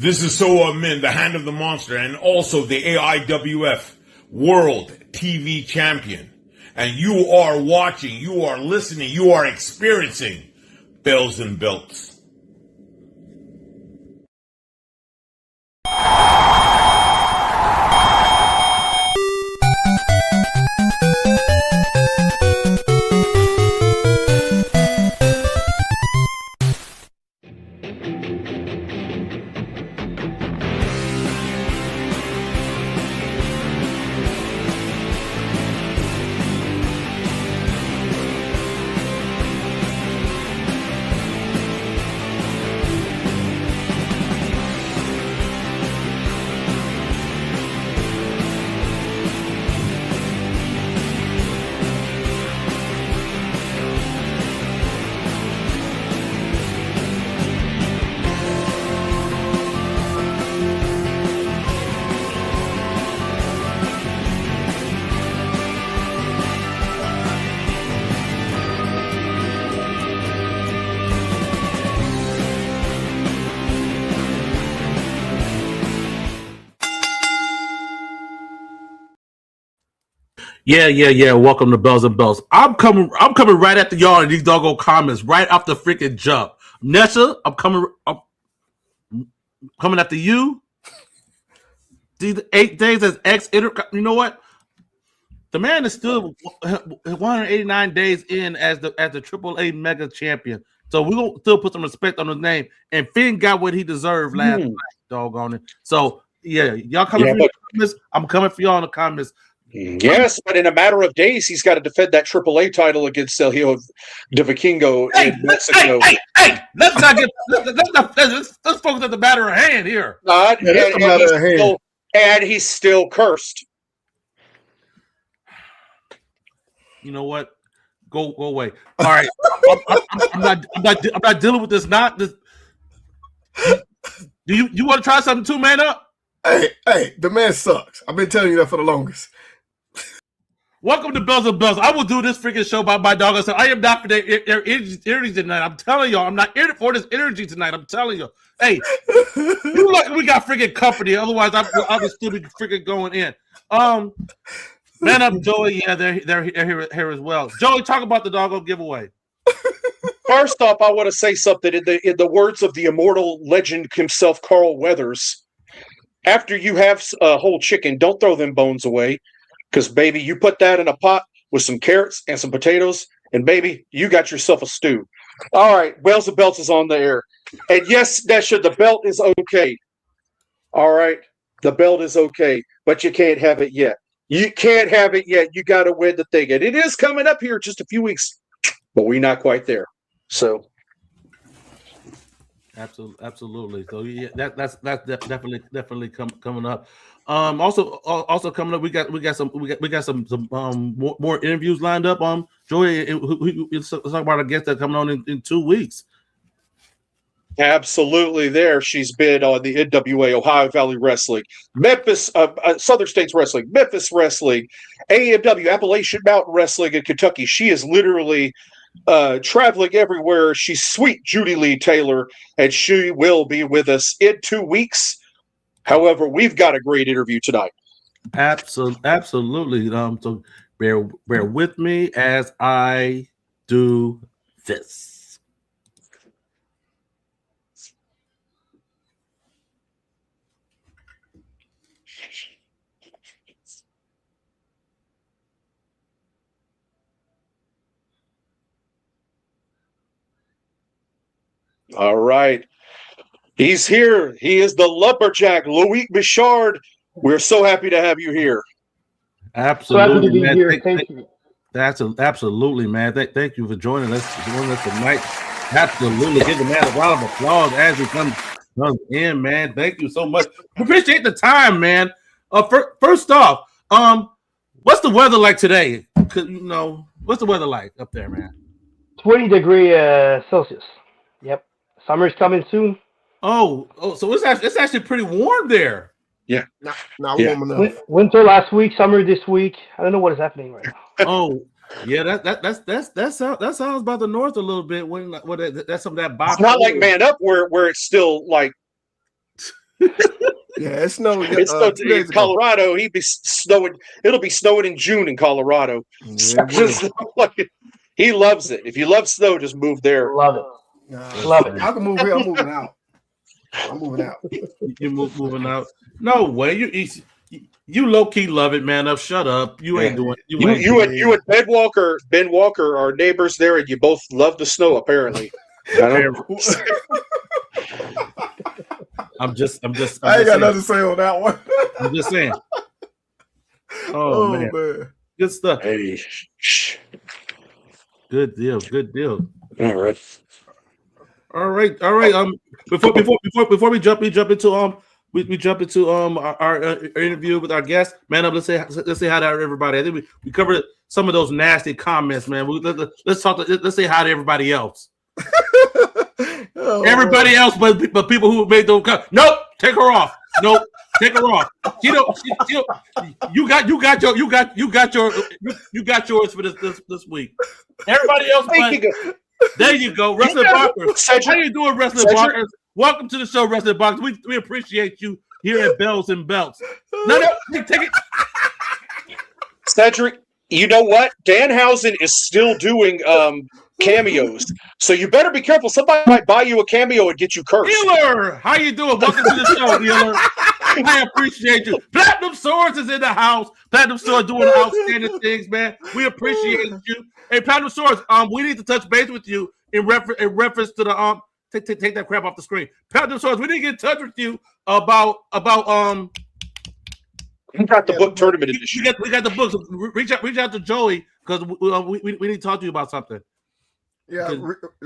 This is Soa Min, the Hand of the Monster, and also the AIWF World TV Champion. And you are watching, you are listening, you are experiencing Bells and Belts. Yeah. Welcome to Bells and Bells. I'm coming right after y'all in these doggone comments, right off the freaking jump. Nesha, I'm coming after you. These 8 days as you know what? The man is still 189 days in as the AAA Mega Champion. So we're gonna still put some respect on his name. And Finn got what he deserved last night, doggone it. So yeah, y'all coming for the comments. I'm coming for y'all in the comments. Yes, but in a matter of days, he's got to defend that AAA title against Sergio de Vikingo in Mexico. Hey! Let's focus on the matter of hand here. And he's still cursed. You know what? Go away. All right, I'm not dealing with this. Do you want to try something too, man? Up. Hey, the man sucks. I've been telling you that for the longest. Welcome to Bells and Bells. I will do this freaking show by my dog. I said, I am not for their energy tonight. I'm telling y'all, I'm not in for this energy tonight. I'm telling you. Hey, you like we got freaking company. Otherwise, I would still be freaking going in. Man up, Joey. Yeah, they're here as well. Joey, talk about the doggone giveaway. First off, I want to say something in the words of the immortal legend himself, Carl Weathers. After you have a whole chicken, don't throw them bones away. Because, baby, you put that in a pot with some carrots and some potatoes, and, baby, you got yourself a stew. All right, Bells and Belts is on the air. And, yes, Nesha, the belt is okay. All right, the belt is okay, but you can't have it yet. You can't have it yet. You got to win the thing. And it is coming up here in just a few weeks, but we're not quite there. So. Absolutely. So yeah, that's definitely coming up. Also coming up, we got some more interviews lined up. Joey, let's talk about a guest that's coming on in 2 weeks. Absolutely, she's been on the NWA, Ohio Valley Wrestling, Memphis, Southern States Wrestling, Memphis Wrestling, AMW, Appalachian Mountain Wrestling in Kentucky. She is literally traveling everywhere. She's sweet Judy Lee Taylor, and she will be with us in 2 weeks. However, we've got a great interview tonight. Absolutely. So bear with me as I do this. All right. He's here. He is the lumberjack, Loic Bouchard. We're so happy to have you here. Absolutely, so happy to be man. Here. Thank you. Absolutely, man. Thank you for joining us tonight. Absolutely. Give the man a round of applause as he comes in, man. Thank you so much. Appreciate the time, man. First off, what's the weather like today? What's the weather like up there, man? 20 degree Celsius. Yep. Summer's coming soon. Oh, so it's actually pretty warm there. Yeah. Not warm enough. Winter last week, summer this week. I don't know what is happening right now. Oh, yeah, that sounds about the north a little bit. That's some of that box. It's not like Man Up where it's still like Yeah, it snowed. It's snowed 2 in days ago. Colorado. He'd be snowing. It'll be snowing in June in Colorado. Yeah, it will. He loves it. If you love snow, just move there. Love it. Nah, Love it. I can move here. I'm moving out. I'm moving out. You moving out? No way. You low key love it, man. Up, shut up. You ain't doing. You and Ben Walker are neighbors there, and you both love the snow. Apparently, I'm just. I ain't just got saying. nothing to say on that one. I'm just saying. Oh, man. man. Good stuff. hey, shh. Good deal. Good deal. All right. All right. Before we jump into we jump into our interview with our guest. Man up. Let's say hi to everybody. I think we covered some of those nasty comments, man. Let's talk. Let's say hi to everybody else. Oh, Everybody else, but people who made those comments. Nope. Take her off. Nope. Take her off. You got yours for this week. Everybody else, there you go. Wrestling Bonkers. How you doing, Wrestling Bonkers? Welcome to the show, Wrestling Bonkers. We appreciate you here at Bells and Belts. No, take it. Cedric, you know what? Danhausen is still doing cameos, so you better be careful. Somebody might buy you a cameo and get you cursed. Healer, how you doing? Welcome to the show, Healer. I appreciate you. Platinum Swords is in the house. Platinum Swords doing outstanding things, man. We appreciate you. Hey, Platinum Swords, we need to touch base with you in reference to the take that crap off the screen. Platinum Swords, we need to get in touch with you about We got the book tournament edition. We got the books. Reach out to Joey because we need to talk to you about something. Yeah,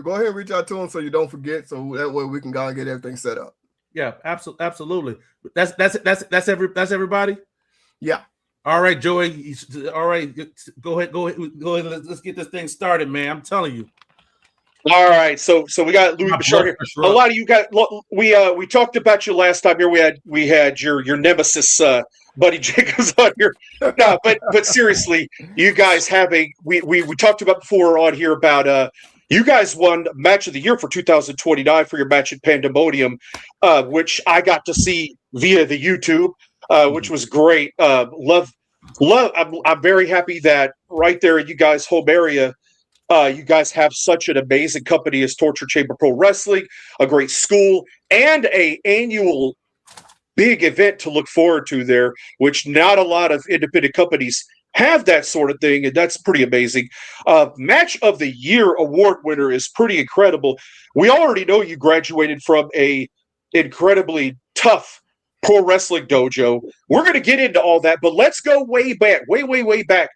go ahead and reach out to him so you don't forget. So that way we can go and get everything set up. Yeah, absolutely. That's everybody. Yeah. All right, Joey. All right, go ahead. Let's get this thing started, man. I'm telling you. All right, so we got Loic Bouchard here. A lot of you guys, we talked about you last time here. We had your nemesis, Buddy Jacobs, on here. No, but seriously, you guys we talked about before on here about you guys won Match of the Year for 2029 for your match at Pandemonium, which I got to see via the YouTube, which was great. Love. I'm very happy that right there in you guys' home area. You guys have such an amazing company as Torture Chamber Pro Wrestling, a great school, and an annual big event to look forward to there, which not a lot of independent companies have that sort of thing, and that's pretty amazing. Match of the Year award winner is pretty incredible. We already know you graduated from a incredibly tough pro wrestling dojo. We're going to get into all that, but let's go way back, way back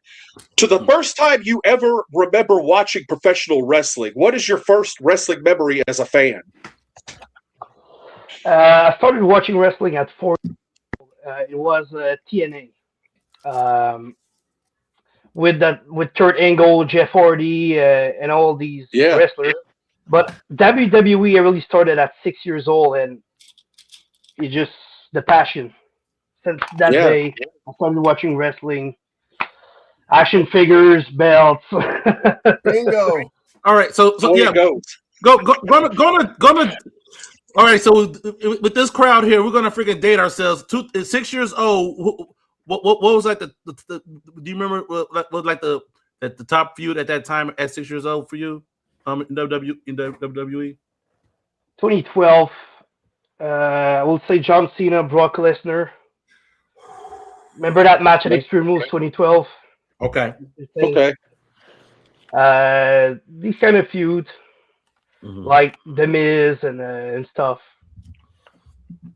to the first time you ever remember watching professional wrestling. What is your first wrestling memory as a fan? I started watching wrestling at 4. It was TNA. With Kurt Angle, Jeff Hardy, and all these wrestlers. But WWE, I really started at 6 years old, and it just the passion. Since that day, I started watching wrestling, action figures, belts. Bingo. All right, so yeah, gonna. All right, so with this crowd here, we're gonna freaking date ourselves. 6 years old. What was like the do you remember what like the top feud at that time at 6 years old for you? In WWE. 2012. I will say John Cena, Brock Lesnar. Remember that match at Extreme Rules 2012? Okay. These kind of feuds, like The Miz and stuff.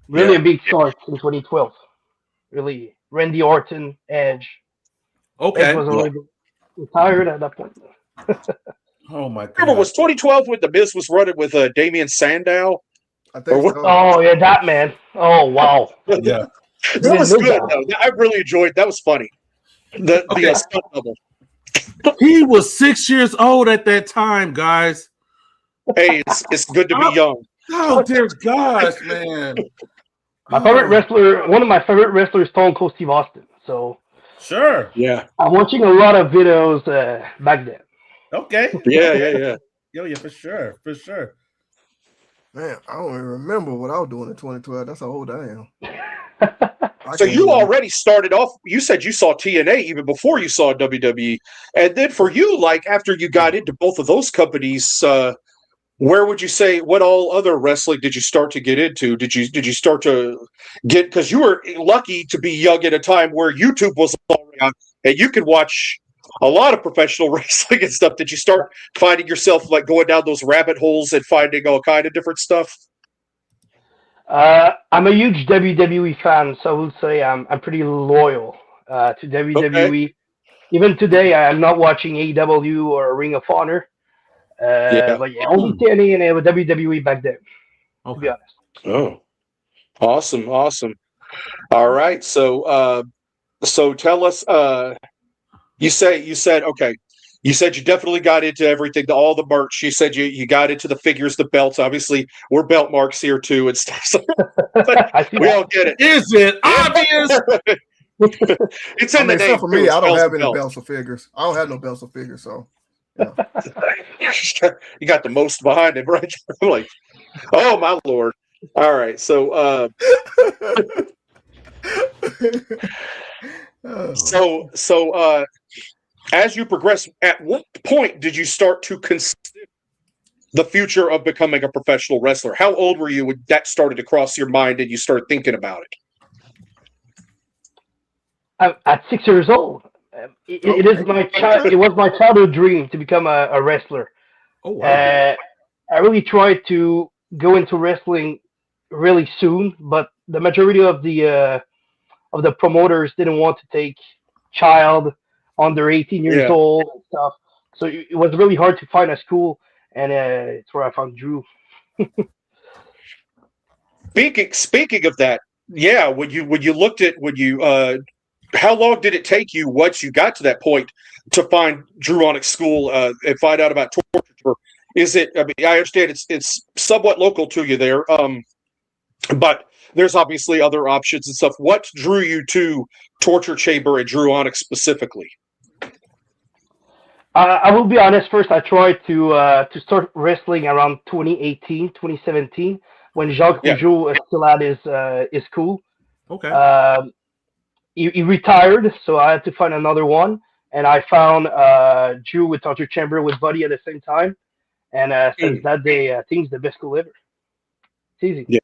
Really a big start in 2012. Really, Randy Orton, Edge. Okay. Edge was already retired at that point. Oh my God. Remember, was 2012 when The Miz was running with Damian Sandow? I think so. Oh yeah, that man. Oh wow. Yeah. That was good though. I really enjoyed. That was funny. The stunt double. He was 6 years old at that time, guys. Hey, it's good to be young. Oh dear gosh, man. My favorite wrestler, one of my favorite wrestlers, Stone Cold Steve Austin. So Sure. Yeah. I'm watching a lot of videos back then. Okay. Yeah. Yeah, for sure. Man, I don't even remember what I was doing in 2012. That's how old I am. So you already started off. You said you saw TNA even before you saw WWE, and then for you, like after you got into both of those companies, where would you say what all other wrestling did you start to get into? Did you start to get, because you were lucky to be young at a time where YouTube was all around and you could watch a lot of professional wrestling and stuff. Did you start finding yourself like going down those rabbit holes and finding all kind of different stuff? I'm a huge WWE fan, so I would say I'm pretty loyal to WWE. Okay. Even today, I'm not watching AEW or Ring of Honor. But yeah, only TNA and WWE back then. To be honest. Oh, awesome. All right, so tell us. You said okay. You said you definitely got into everything, all the merch. You said you got into the figures, the belts. Obviously, we're belt marks here too and stuff. So we all get it. Is it obvious? It's in the name. Except for me, I don't have any belts or figures. I don't have no belts or figures, so. Yeah. You got the most behind him, right? I'm like, oh my lord! All right, so as you progress, at what point did you start to consider the future of becoming a professional wrestler? How old were you when that started to cross your mind and you started thinking about it? At 6 years old. It was my childhood dream to become a wrestler. Oh wow! I really tried to go into wrestling really soon, but the majority of the promoters didn't want to take child under 18 years old and stuff. So it was really hard to find a school, and it's where I found Drew. Speaking of that, yeah, when you looked at how long did it take you once you got to that point to find Drew Onyx School and find out about torture? Is it? I mean, I understand it's somewhat local to you there, but there's obviously other options and stuff. What drew you to Torture Chamber and Drew Onyx specifically? I will be honest. First, I tried to start wrestling around 2018, 2017, when Jacques Rougeau still had his school. Okay. He retired, so I had to find another one, and I found Drew with Torture Chamber with Buddy at the same time, and since that day, I think it's the best school ever. It's easy.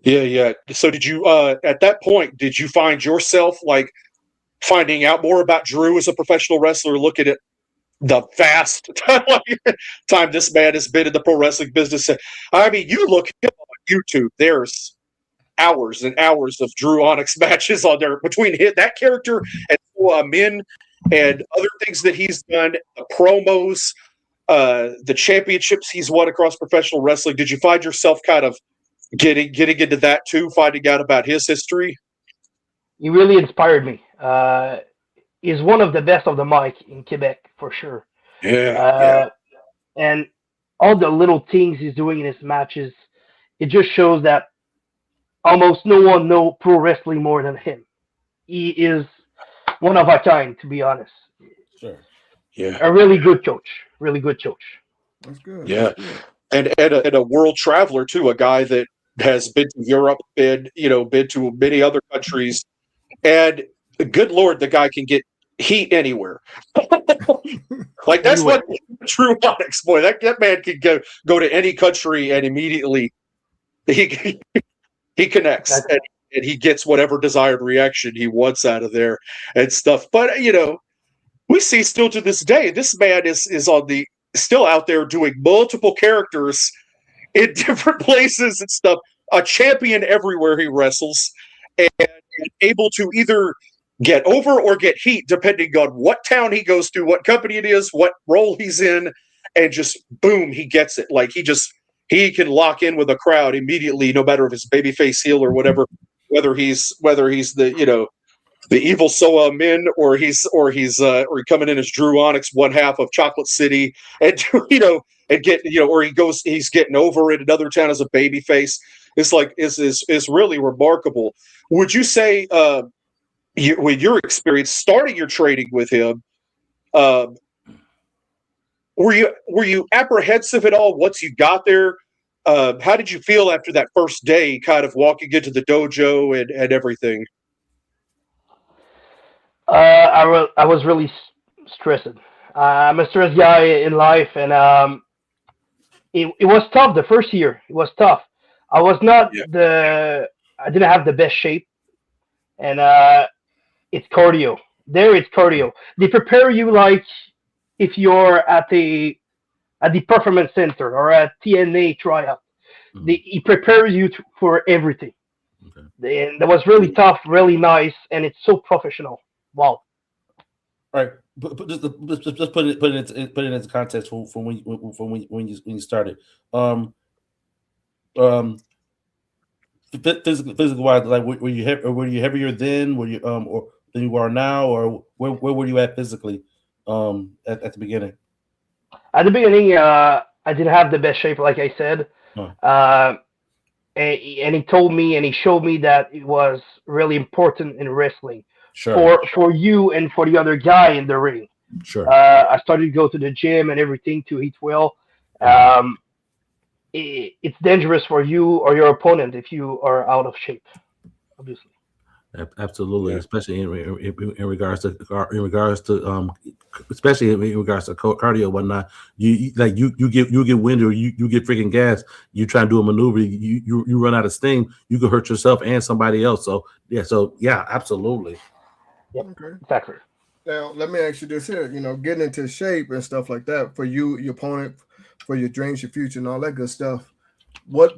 Yeah. So did you at that point did you find yourself like finding out more about Drew as a professional wrestler, looking at the vast time this man has been in the pro wrestling business? I mean, you look on YouTube, there's hours and hours of Drew Onyx matches on there between that character and Min and other things that he's done, the promos, the championships he's won across professional wrestling. Did you find yourself kind of getting into that too, finding out about his history? He really inspired me. He's one of the best of the mic in Quebec for sure. Yeah. And all the little things he's doing in his matches, it just shows that almost no one knows pro wrestling more than him. He is one of a kind, to be honest. Sure. Yeah. A really good coach. Really good coach. That's good. Yeah. And a world traveler too, a guy that has been to Europe, been to many other countries, and good Lord, the guy can get heat anywhere. Like that's what Drew Onyx, boy. That man can go to any country and immediately he connects and he gets whatever desired reaction he wants out of there and stuff. But we see still to this day, this man is still out there doing multiple characters in different places and stuff. A champion everywhere he wrestles, and able to either get over or get heat depending on what town he goes to, what company it is, what role he's in, and just boom, he gets it. Like he can lock in with a crowd immediately, no matter if it's babyface, heel, or whatever. Whether he's the evil Soa Min or he's coming in as Drew Onyx, one half of Chocolate City, and and get or he's getting over in another town as a babyface. It's like is really remarkable. Would you say with your experience starting your training with him, were you apprehensive at all once you got there how did you feel after that first day, kind of walking into the dojo and everything? I was really stressed. I'm a stressed guy in life, and it was tough the first year. It was tough. I was not I didn't have the best shape, and it's cardio. There, it's cardio. They prepare you like if you're at the performance center or at TNA tryout. He prepares you for everything. Okay. And that was really tough, really nice, and it's so professional. Wow. All right, but just put it into context from when you started. Physical wise, like were you heavier then? Were you or than you are now, or where were you at physically at the beginning? At the beginning, I didn't have the best shape, like I said. And he told me and he showed me that it was really important in wrestling. Sure. For you and for the other guy in the ring. Sure. I started to go to the gym and everything to eat well. It's dangerous for you or your opponent if you are out of shape, obviously. Absolutely, especially in regards to especially in regards to cardio and whatnot. You get wind or you get freaking gas. You try and do a maneuver, you run out of steam. You could hurt yourself and somebody else. So yeah, absolutely. Yep, okay. Exactly. Now let me ask you this here. Getting into shape and stuff like that for you, your opponent, for your dreams, your future, and all that good stuff. What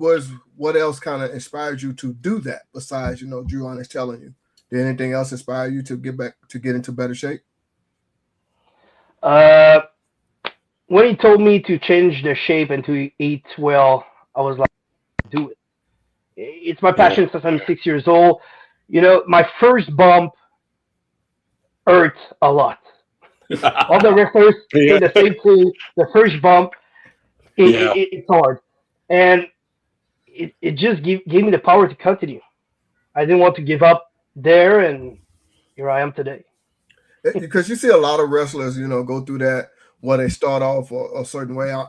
else kind of inspired you to do that besides, Drew Honest telling you? Did anything else inspire you to get into better shape? When he told me to change the shape and to eat well, I was like, do it. It's my passion since I'm 6 years old. My first bump hurt a lot. All the wrestlers say the same thing. The first bump, it's hard. And it just gave me the power to continue. I didn't want to give up there, and here I am today. Because you see a lot of wrestlers, go through that where they start off a certain way. I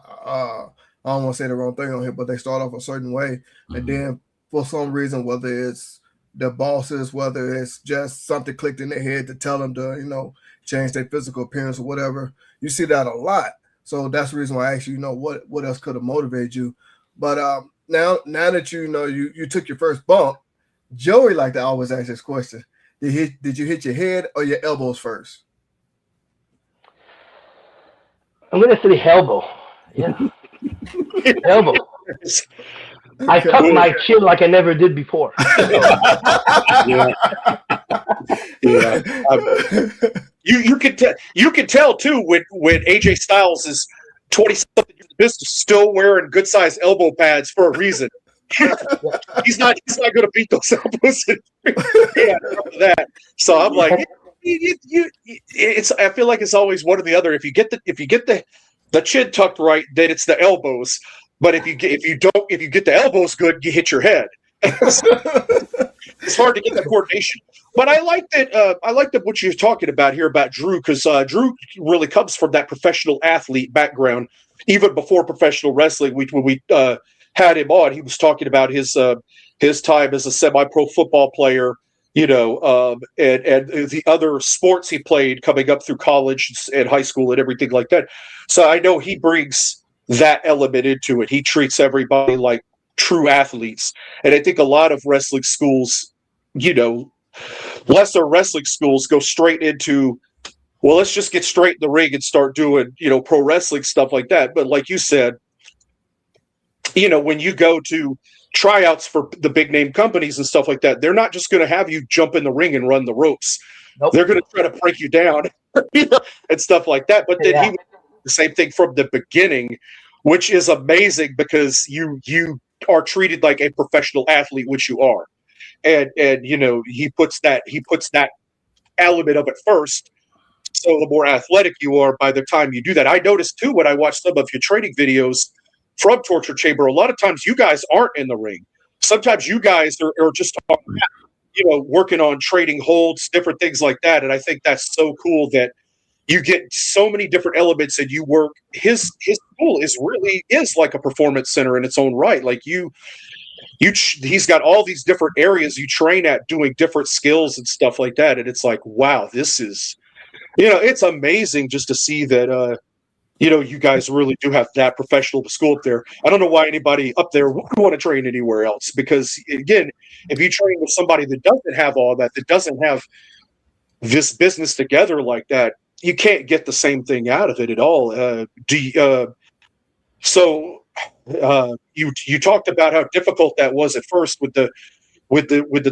don't want to say the wrong thing on here, but they start off a certain way, and then for some reason, whether it's their bosses, whether it's just something clicked in their head to tell them to, change their physical appearance or whatever, you see that a lot. So that's the reason why I asked you, what else could have motivated you. But now that you took your first bump, Joey like to always ask this question: Did you hit your head or your elbows first? I'm gonna say elbow. Yeah, elbow. I cut my chin like I never did before. You can tell too when AJ Styles is 20-something years of business, still wearing good sized elbow pads for a reason. He's not going to beat those elbows. That. So I'm like, I feel like it's always one or the other. If you get the chin tucked right, then it's the elbows. But if you get the elbows good, you hit your head. It's hard to get that coordination. But I like that what you're talking about here about Drew, because Drew really comes from that professional athlete background. Even before professional wrestling, when we had him on, he was talking about his time as a semi-pro football player, and the other sports he played coming up through college and high school and everything like that. So I know he brings that element into it. He treats everybody like true athletes. And I think a lot of wrestling schools, lesser wrestling schools go straight into, well, let's just get straight in the ring and start doing, pro wrestling stuff like that. But like you said, when you go to tryouts for the big name companies and stuff like that, they're not just going to have you jump in the ring and run the ropes. Nope. They're going to try to break you down and stuff like that. But then he the same thing from the beginning, which is amazing because you are treated like a professional athlete, which you are. And he puts that element of it first. So the more athletic you are by the time you do that. I noticed too when I watched some of your training videos from Torture Chamber, a lot of times you guys aren't in the ring. Sometimes you guys are just working on trading holds, different things like that. And I think that's so cool that you get so many different elements, and you work. His school is like a performance center in its own right. Like he's got all these different areas you train at, doing different skills and stuff like that. And it's like, wow, this is, it's amazing just to see that. You guys really do have that professional school up there. I don't know why anybody up there would want to train anywhere else, because again, if you train with somebody that doesn't have all that doesn't have this business together like that, you can't get the same thing out of it at all. You talked about how difficult that was at first with the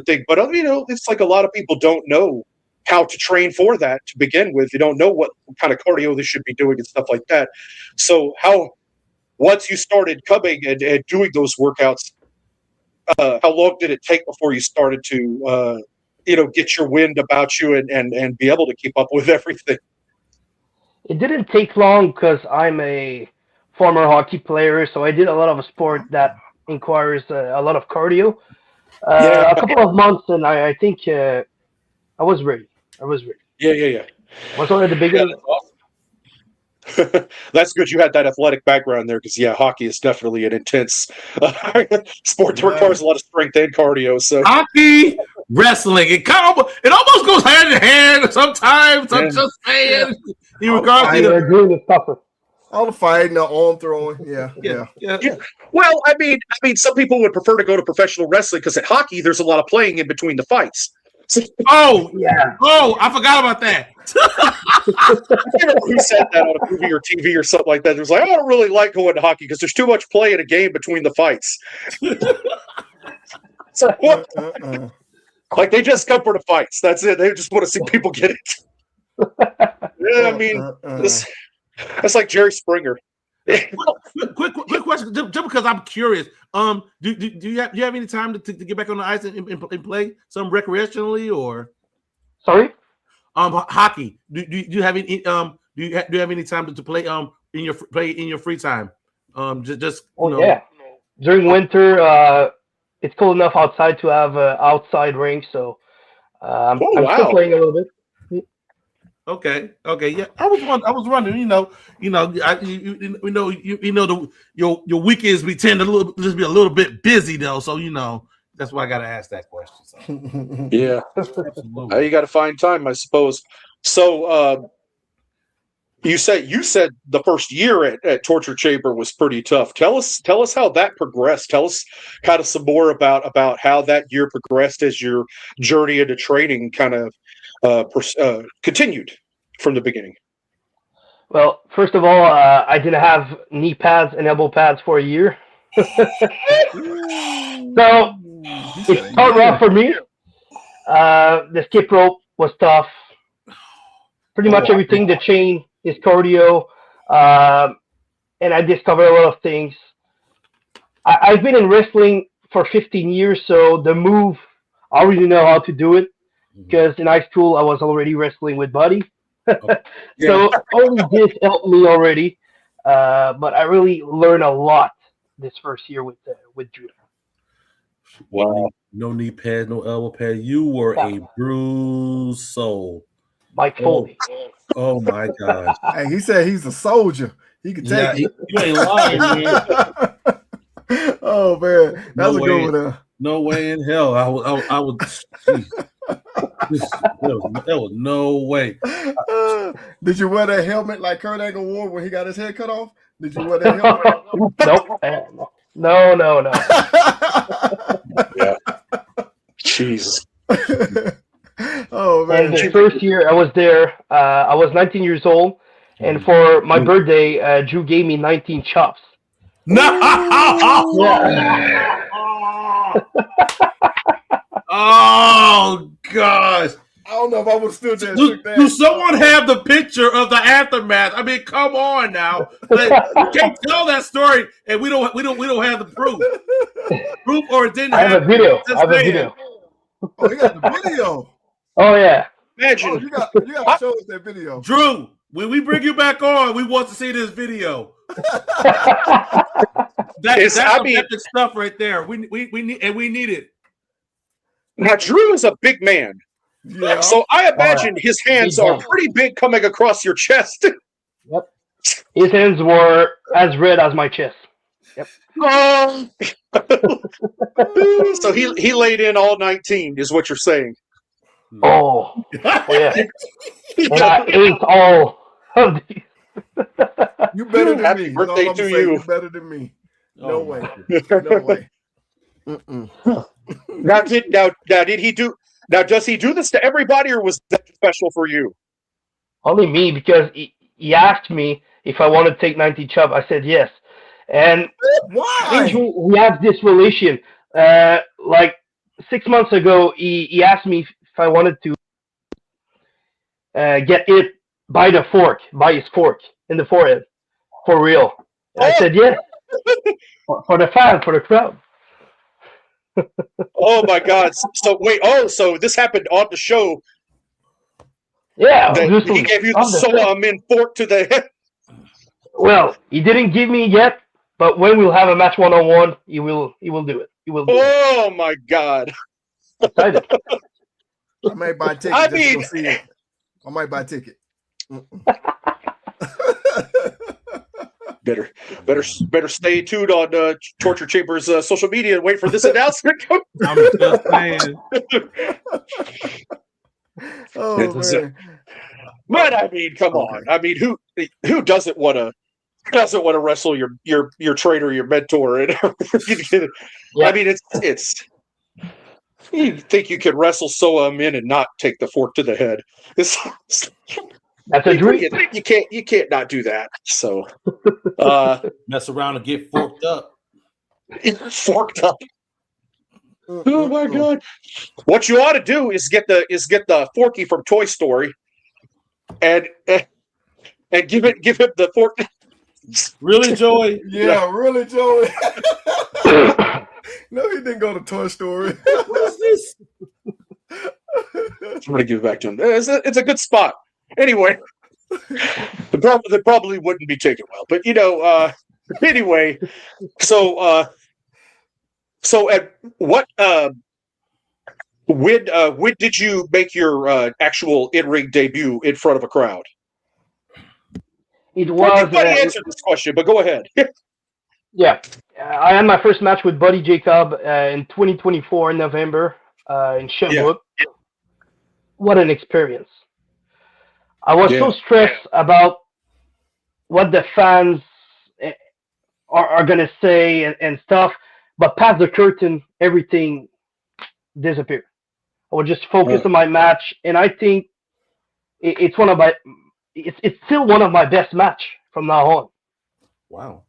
thing, but it's like a lot of people don't know how to train for that to begin with. You don't know what kind of cardio they should be doing and stuff like that. So once you started coming and doing those workouts, how long did it take before you started to get your wind about you and be able to keep up with everything? It didn't take long because I'm a former hockey player, so I did a lot of a sport that requires a lot of cardio. A couple of months, and I think I was ready. Yeah. Was only at the beginning. Yeah, that's awesome. That's good. You had that athletic background there, because hockey is definitely an intense sport that requires a lot of strength and cardio. So hockey, wrestling, it almost goes hand in hand sometimes. I'm just saying. All the fighting, the arm throwing, yeah. Well, I mean, some people would prefer to go to professional wrestling because at hockey there's a lot of playing in between the fights. Oh, yeah. Oh, I forgot about that. I don't know who said that on a movie or TV or something like that. It was like, I don't really like going to hockey because there's too much play in a game between the fights. So what? Like, they just come for the fights. That's it. They just want to see people get it. Yeah, I mean, that's like Jerry Springer. quick question, just because I'm curious. Do you have any time to get back on the ice and play some recreationally, or? Sorry. Hockey. Do you have any do you have any time to play in your free time? Yeah. During winter, it's cold enough outside to have an outside rink, so I'm still playing a little bit. Okay, yeah. I was wondering, your weekends we tend to just be a little bit busy though, so that's why I got to ask that question. So. Yeah, you got to find time, I suppose. So, you said the first year at Torture Chamber was pretty tough. Tell us how that progressed. Tell us kind of some more about how that year progressed as your journey into training kind of continued from the beginning. Well, first of all, I didn't have knee pads and elbow pads for a year. So it started rough for me. The skip rope was tough. Pretty much everything, the chain is cardio. And I discovered a lot of things. I've been in wrestling for 15 years, so the move, I already know how to do it. Because in high school, I was already wrestling with Buddy. So only this helped me already. But I really learned a lot this first year with Drew. Wow. No knee pad, no elbow pad. You were a bruised soul. Mike Foley. Oh my gosh. Hey, he said he's a soldier. He could take it. You ain't lying, man. Oh man. That's a good one. No way in hell. I would there was no way. Did you wear that helmet like Kurt Angle wore when he got his head cut off? Did you wear that helmet? Nope. No. Yeah. Jesus. Oh man. And the first year I was there, I was 19 years old, and for my birthday, Drew gave me 19 chops. No. Yeah. Oh gosh. I don't know if I would have stood there. Do someone have the picture of the aftermath? I mean, come on now. Like, you can't tell that story, and we don't have the proof. Proof or it didn't I have a video. Oh, you got the video. Oh yeah. Imagine. Oh, you got to show us that video. Drew, when we bring you back on, we want to see this video. That's epic stuff right there. We need it. Now Drew is a big man. Yeah. So I imagine his hands are pretty big coming across your chest. Yep. His hands were as red as my chest. Yep. So he laid in all 19, is what you're saying. Oh yeah. And I ate all of these. You better than Happy me. birthday to you. You better than me. No way. God. No way. Now did he do? Now does he do this to everybody, or was that special for you? Only me, because he asked me if I wanted to take 90 chub. I said yes. And Why? we have this relation. Like 6 months ago, he asked me if I wanted to get hit by his fork in the forehead, for real. And I said yes, for the fans, for the crowd. Oh my God! So wait. Oh, so this happened on the show. Yeah, He gave you the soa fork to the head. Well, he didn't give me yet, but when we'll have a match 1-on-1, he will do it. He will do it. Oh my God! Excited. I might buy a ticket just to go see it. I might buy a ticket. Better stay tuned on Torture Chamber's social media and wait for this announcement. I'm just saying. Oh man. But I mean, come on. I mean, who doesn't want to wrestle your trainer, your mentor, and everything? I mean, it's. You think you could wrestle Soa in and not take the fork to the head? That's a dream. You can't not do that. So Mess around and get forked up. Forked up. Oh my God! What you ought to do is get the Forky from Toy Story, and give him the fork. Really, Joey? Yeah, really, Joey. No, he didn't go to Toy Story. What's this? I'm gonna give it back to him. It's a good spot. Anyway, they probably wouldn't be taken well, but anyway. So at what when did you make your actual in-ring debut in front of a crowd? It was. Everybody answered this question, but go ahead. Yeah, I had my first match with Buddy Jacob in 2024 in November in Sherbrooke. Yeah. What an experience! I was so stressed about what the fans are gonna say and stuff, but past the curtain, everything disappeared. I would just focus on my match, and I think it's still one of my best match from now on. Wow.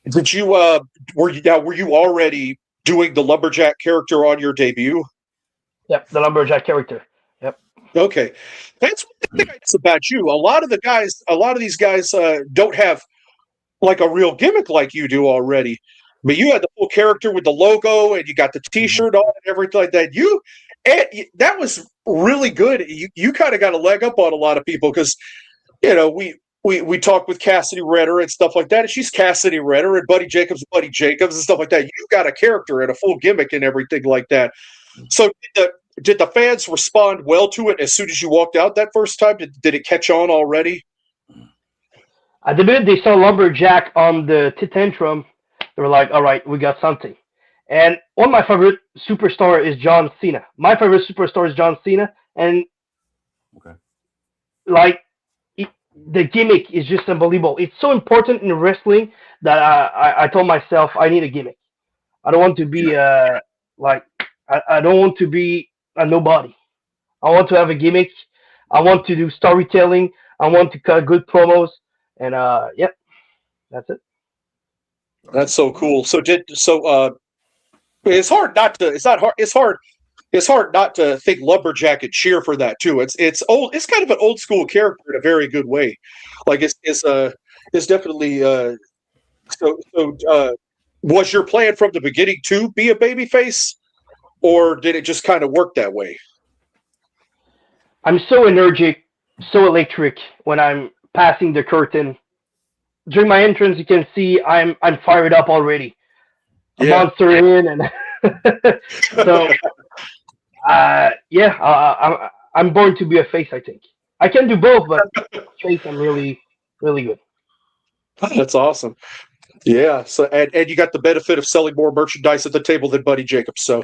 Did you were you already doing the lumberjack character on your debut? Yep, the lumberjack character. Yep. Okay, that's one thing I guess about you. A lot of these guys don't have like a real gimmick like you do already. But you had the full character with the logo, and you got the T-shirt on and everything like that. That was really good. You kind of got a leg up on a lot of people because we talked with Cassidy Redder and stuff like that, and she's Cassidy Redder, and Buddy Jacobs and stuff like that. You got a character and a full gimmick and everything like that. So did the fans respond well to it as soon as you walked out that first time? Did it catch on already? At the minute they saw Lumberjack on the Tantrum, they were like, all right, we got something. And one of my favorite superstar is John Cena. My favorite superstar is John Cena, and the gimmick is just unbelievable. It's so important in wrestling that I told myself I need a gimmick. I don't want to be I don't want to be a nobody. I want to have a gimmick. I want to do storytelling. I want to cut good promos, and that's it. That's so cool. It's hard not to think Lumberjack and cheer for that too. It's old. It's kind of an old school character in a very good way. Like it's definitely. Was your plan from the beginning to be a babyface, or did it just kind of work that way? I'm so energetic, so electric when I'm passing the curtain. During my entrance, you can see I'm fired up already. A monster in, and so I'm born to be a face. I think I can do both, but face I'm really, really good. That's awesome. Yeah. So and you got the benefit of selling more merchandise at the table than Buddy Jacobs. So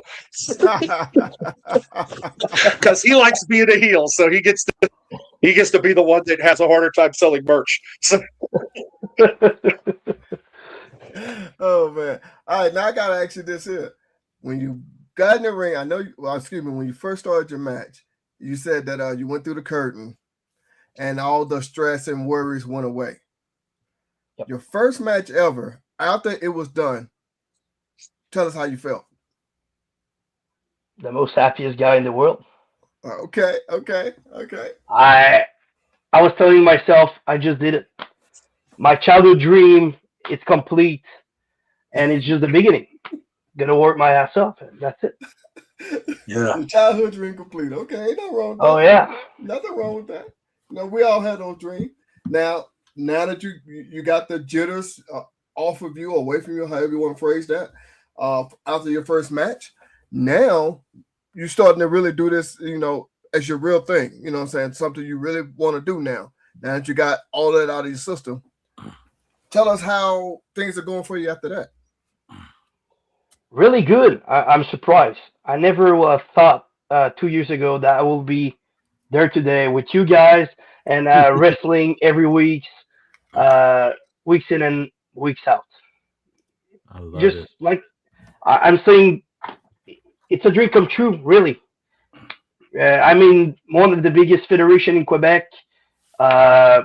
because he likes being a heel, so he gets to be the one that has a harder time selling merch. So. Oh man! All right, now I gotta ask you this here: when you got in the ring, I know. When you first started your match, you said that you went through the curtain, and all the stress and worries went away. Yep. Your first match ever, after it was done, tell us how you felt. The most happiest guy in the world. Okay. I was telling myself I just did it. My childhood dream, it's complete, and it's just the beginning. Gonna work my ass off, and that's it. Yeah. Your childhood dream complete. Okay, ain't nothing wrong with that. Oh yeah. Nothing wrong with that. We all had those dreams. Now that you got the jitters off of you, away from you, however you want to phrase that, after your first match, now you're starting to really do this, as your real thing. You know what I'm saying? Something you really want to do now. Now that you got all that out of your system, tell us how things are going for you after that. Really good. I'm surprised. I never thought 2 years ago that I will be there today with you guys and wrestling every week, weeks in and weeks out. I love Just it. like I'm saying, it's a dream come true, really. I'm in one of the biggest federation in Quebec. I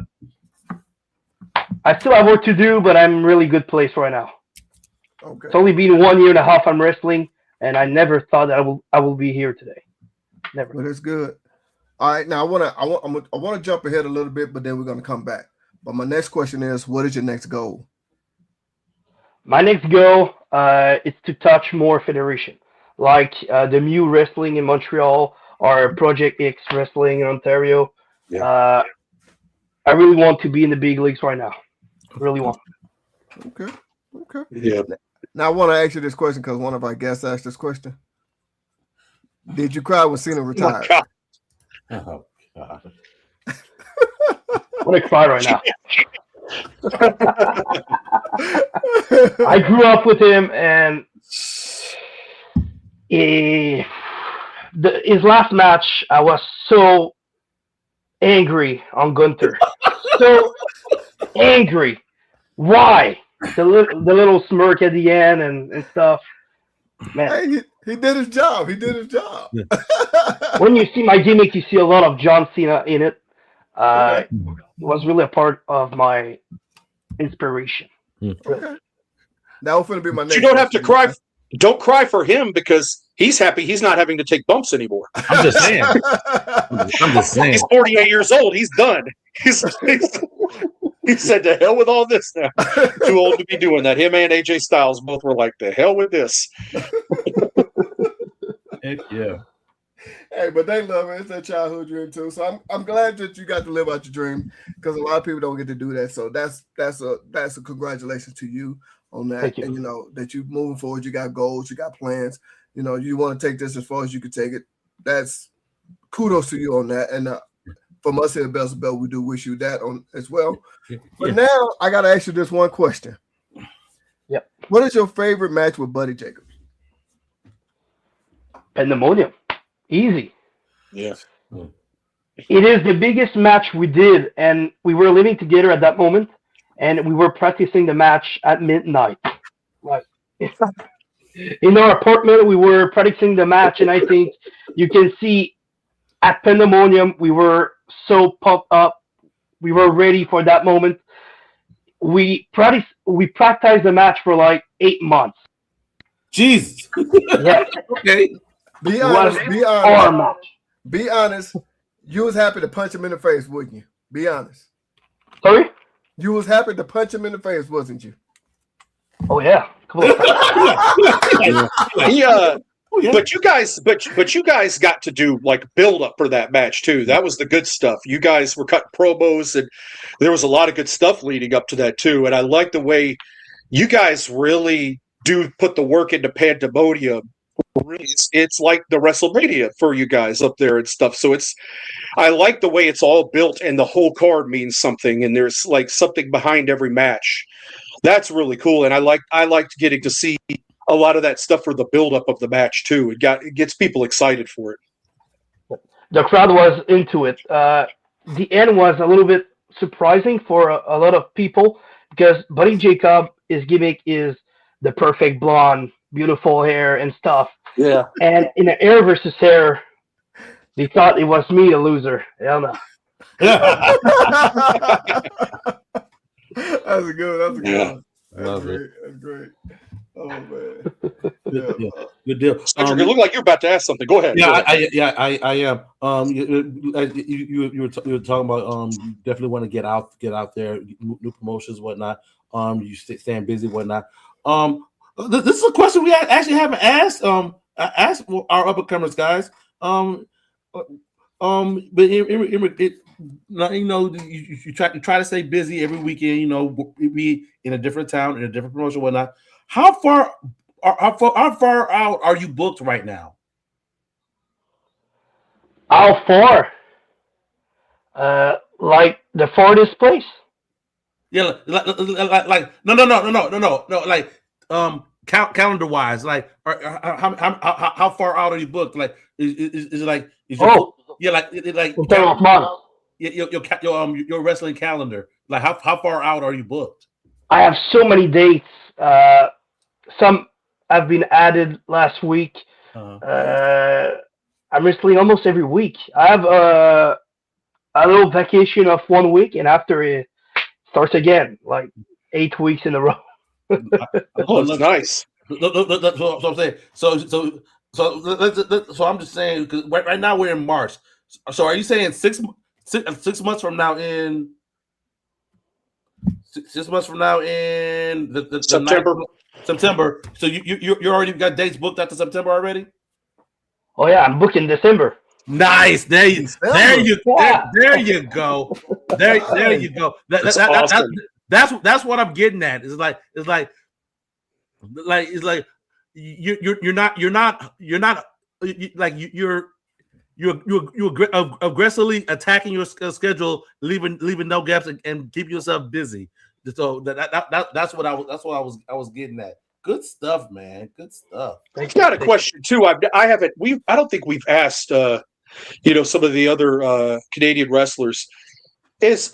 still have work to do, but I'm in a really good place right now. Okay. It's only been 1 year and a half I'm wrestling, and I never thought that I will be here today. Never. Well, that's good. All right, now I want to jump ahead a little bit, but then we're going to come back. But my next question is, what is your next goal? My next goal is to touch more federation, like the Mew Wrestling in Montreal or Project X Wrestling in Ontario. Yeah. I really want to be in the big leagues right now. Really want. Okay. Yeah. Now I want to ask you this question because one of our guests asked this question. Did you cry when Cena retired? Oh God. I want to cry right now. I grew up with him, and his last match, I was so angry on Gunther. So angry. Why? The little smirk at the end and stuff. Man. Hey, he did his job. When you see my gimmick, you see a lot of John Cena in it. It was really a part of my inspiration. Okay. That was going to be my next. You don't have to cry. Don't cry for him because he's happy he's not having to take bumps anymore. I'm just saying. He's 48 years old. He's done. He said, "To hell with all this now. Too old to be doing that." Him and AJ Styles both were like, "The hell with this." Heck yeah. Hey, but they love it. It's their childhood dream too. So I'm glad that you got to live out your dream because a lot of people don't get to do that. So that's a congratulations to you on that. Thank you. And that you moving forward. You got goals. You got plans. You want to take this as far as you can take it. That's kudos to you on that. And from us here at Bells of Bell, we do wish you that on as well. But now I got to ask you this one question. Yep. What is your favorite match with Buddy Jacobs? Pandemonium. Easy. Yeah. It is the biggest match we did, and we were living together at that moment, and we were practicing the match at midnight. Like in our apartment, we were practicing the match, and I think you can see at Pandemonium, we were so pumped up. We were ready for that moment. We practiced the match for like 8 months. Jesus. Yeah. Okay. Be honest. Be honest. You was happy to punch him in the face, wouldn't you? Be honest. Sorry? You was happy to punch him in the face, wasn't you? Oh yeah. Come on. But you guys got to do like build up for that match too. That was the good stuff. You guys were cutting promos, and there was a lot of good stuff leading up to that too. And I like the way you guys really do put the work into Pandemonium. It's like the WrestleMania for you guys up there and stuff. So I like the way it's all built, and the whole card means something, and there's like something behind every match. That's really cool, and I liked getting to see a lot of that stuff for the build-up of the match too. It gets people excited for it. The crowd was into it. The end was a little bit surprising for a lot of people because Buddy Jacob, his gimmick is the perfect blonde, beautiful hair and stuff. Yeah. And in the hair versus hair, they thought it was me, the loser. Hell no. That's a good. Yeah. That's great. That's great. Oh man. Good deal. Cedric, you look like you're about to ask something. Go ahead. Yeah, I am. You were talking about you definitely want to get out there, new promotions, whatnot. You staying busy, whatnot. This is a question we actually haven't asked. Ask our uppercomers, guys. But you try to stay busy every weekend. You know, be in a different town, in a different promotion, whatnot. How far out are you booked right now? How far? Like the farthest place? Yeah, like no. Like calendar wise, like how far out are you booked? Like is it like is your like in terms of months? Your wrestling calendar. Like how far out are you booked? I have so many dates. Some have been added last week. I'm wrestling almost every week. I have a little vacation of 1 week, and after it starts again, like 8 weeks in a row. Oh, that's nice. That's what I'm saying. So I'm just saying because right now we're in March. So are you saying 6 months from now in 6 months from now in the September? September. So you already got dates booked after September already? Oh yeah, I'm booked in December. Nice. There you go. There you go. That's awesome. That's what I'm getting at. It's like you're aggressively attacking your schedule, leaving no gaps and keep yourself busy. So that's what I was getting at. Good stuff, man. Good stuff. I got a question too. I don't think we've asked some of the other Canadian wrestlers. Is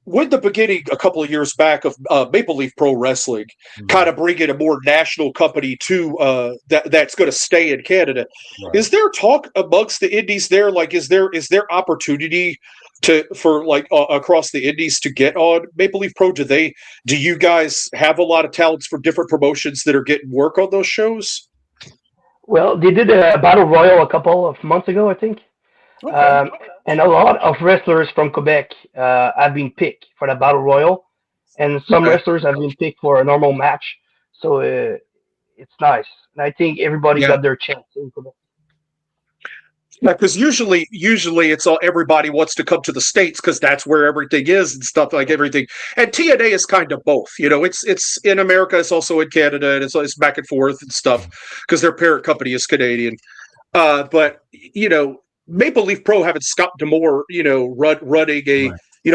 with the beginning a couple of years back of Maple Leaf Pro Wrestling, kind of bringing a more national company to that's going to stay in Canada. Right. Is there talk amongst the indies there? Like, is there opportunity for across the indies to get on Maple Leaf Pro? Do you guys have a lot of talents from different promotions that are getting work on those shows? Well, they did a battle royal a couple of months ago, I think. Okay. And a lot of wrestlers from Quebec have been picked for the battle royal, and some wrestlers have been picked for a normal match. So it's nice, and I think everybody got their chance in Quebec. Yeah, because usually it's all everybody wants to come to the States because that's where everything is and stuff like everything. And TNA is kind of both. It's in America, it's also in Canada, and it's back and forth and stuff because their parent company is Canadian. But Maple Leaf Pro having Scott D'Amore, running a,